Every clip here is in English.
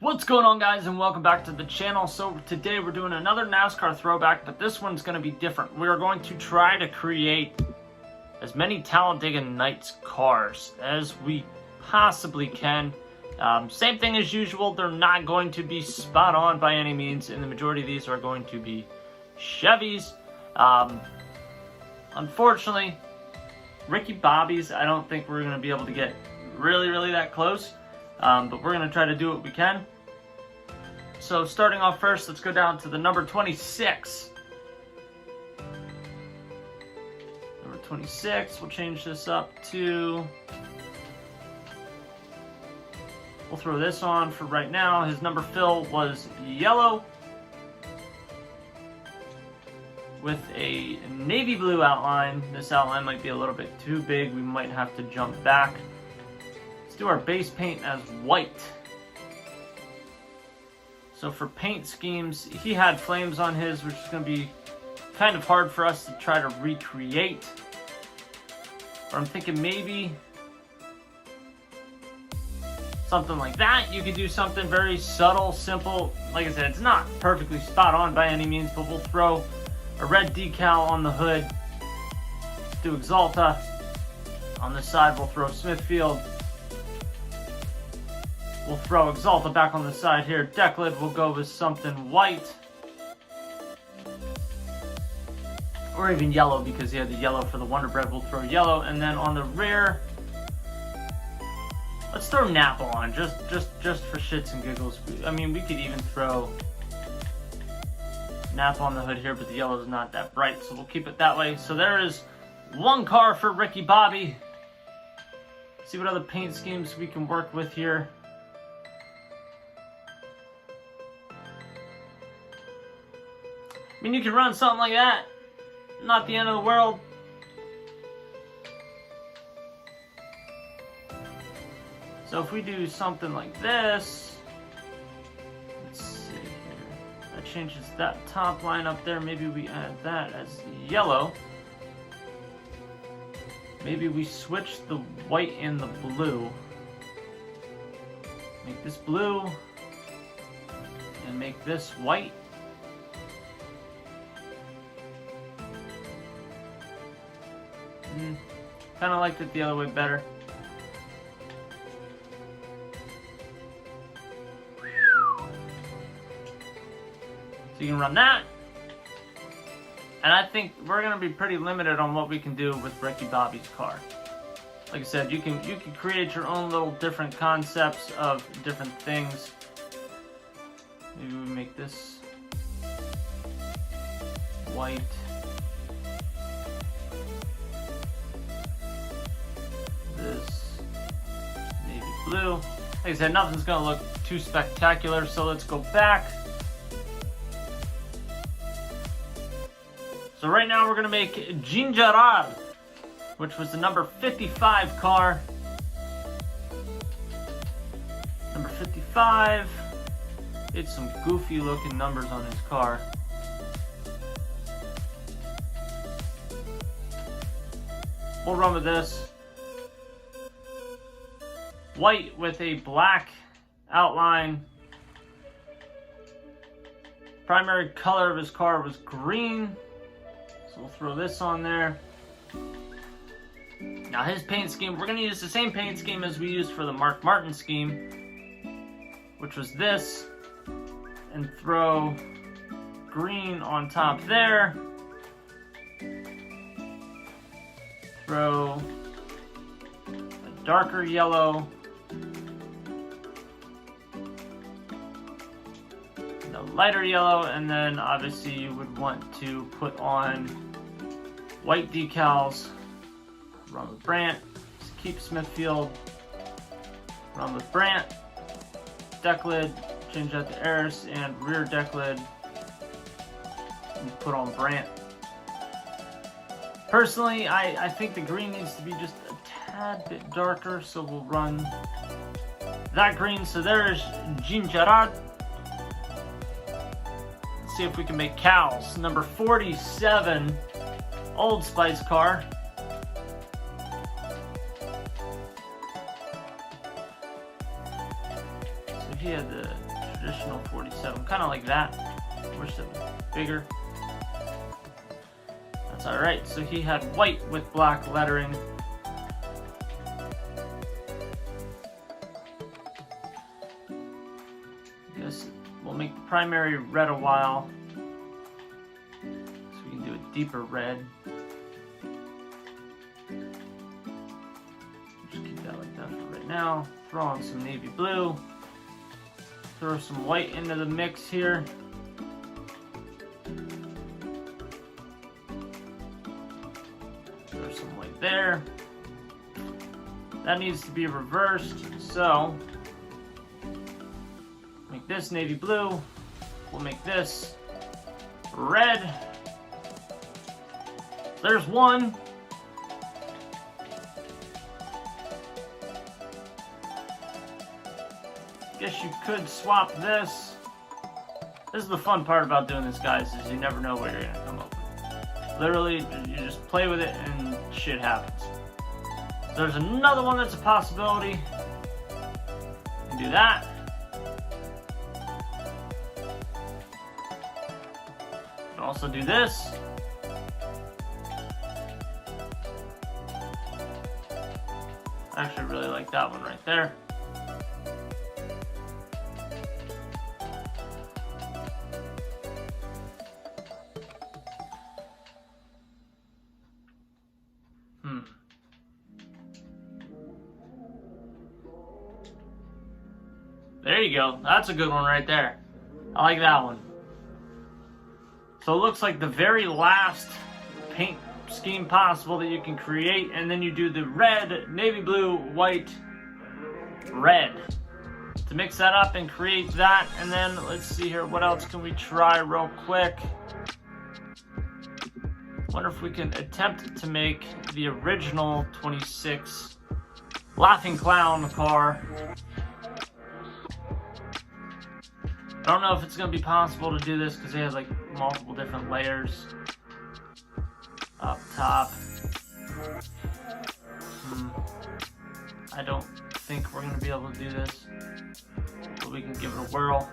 What's going on, guys, and welcome back to the channel. So today we're doing another NASCAR throwback, but this one's going to be different. We're going to try to create as many Talladega Nights cars as we possibly can. Same thing as usual, they're not going to be spot on by any means, and the majority of these are going to be Chevys. Unfortunately, Ricky Bobby's, I don't think we're going to be able to get really that close, but we're going to try to do what we can. So starting off first, let's go down to the number 26. Number 26, we'll change this up to... We'll throw this on for right now. His number fill was yellow with a navy blue outline. This outline might be a little bit too big. We might have to jump back. Let's do our base paint as white. So for paint schemes, he had flames on his, which is going to be kind of hard for us to try to recreate. But I'm thinking maybe something like that. You could do something very subtle, simple. Like I said, it's not perfectly spot on by any means, but we'll throw a red decal on the hood. Do Exalta. On this side, we'll throw Smithfield. We'll throw Exalta back on the side here. Deck lid, we'll go with something white. Or even yellow, because he had the yellow for the Wonder Bread. We'll throw yellow. And then on the rear, let's throw Napa on, just for shits and giggles. I mean, we could even throw Napa on the hood here, but the yellow is not that bright, so we'll keep it that way. So there is one car for Ricky Bobby. See what other paint schemes we can work with here. I mean, you can run something like that. Not the end of the world. So if we do something like this, let's see here. That changes that top line up there. Maybe we add that as yellow. Maybe we switch the white and the blue. Make this blue and make this white. Kind of liked it the other way better. So you can run that. And I think we're going to be pretty limited on what we can do with Ricky Bobby's car. Like I said, you can create your own little different concepts of different things. Maybe we make this white. This navy blue. Like I said, nothing's going to look too spectacular, so let's go back. So right now we're going to make Gingerard, which was the number 55 car. Number 55. It's some goofy looking numbers on his car. We'll run with this. White with a black outline. Primary color of his car was green. So we'll throw this on there. Now his paint scheme, we're going to use the same paint scheme as we used for the Mark Martin scheme, which was this, and throw green on top there. Throw a darker yellow. The lighter yellow, and then obviously you would want to put on white decals. Run with Brandt. Just keep Smithfield. Run with Brandt. Deck lid. Change that to Eris, and rear deck lid. And put on Brandt. Personally, I think the green needs to be just a tad bit darker, so we'll run that green. So there's Gingerard. Let's see if we can make cows. Number 47, Old Spice car. So he had the traditional 47, kind of like that. Wish it was bigger. That's alright. So he had white with black lettering. I guess we'll make the primary red a while, so we can do a deeper red. Just keep that like that for right now. Throw on some navy blue. Throw some white into the mix here. Throw some white there. That needs to be reversed, so make this navy blue. We'll make this red. There's one. Guess you could swap this. This is the fun part about doing this, guys, is you never know what you're gonna come up with. Literally, you just play with it and shit happens. There's another one that's a possibility. You can do that. You can also do this. I actually really like that one right there. There you go. That's a good one right there. I like that one. So it looks like the very last paint scheme possible that you can create, and then you do the red, navy blue, white, red to mix that up and create that. And then let's see here, what else can we try real quick? Wonder if we can attempt to make the original 26 Laughing Clown car. I don't know if it's going to be possible to do this because they have like multiple different layers up top. I don't think we're going to be able to do this, but we can give it a whirl.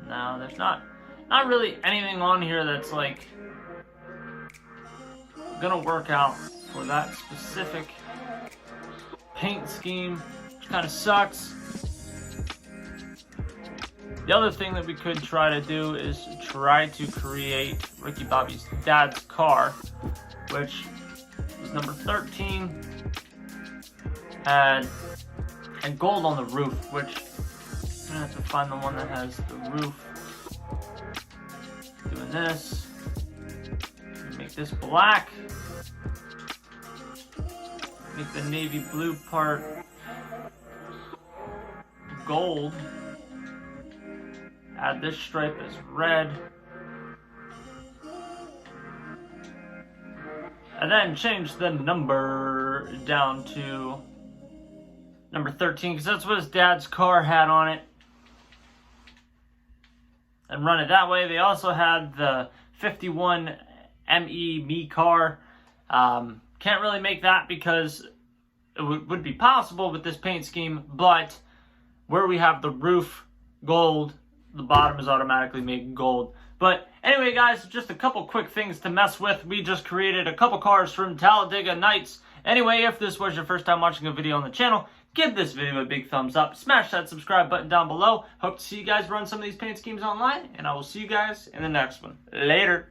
No, there's not really anything on here that's like going to work out for that specific paint scheme, which kind of sucks. The other thing that we could try to do is try to create Ricky Bobby's dad's car, which was number 13, and gold on the roof, which I'm gonna have to find the one that has the roof. Doing this, make this black. Make the navy blue part gold. Add this stripe as red. And then change the number down to number 13, because that's what his dad's car had on it. And run it that way. They also had the 51 me car. Can't really make that because it would be possible with this paint scheme, but where we have the roof gold, the bottom is automatically made gold. But anyway, guys, just a couple quick things to mess with. We just created a couple cars from Talladega Nights. Anyway, if this was your first time watching a video on the channel, give this video a big thumbs up. Smash that subscribe button down below. Hope to see you guys run some of these paint schemes online, and I will see you guys in the next one. Later.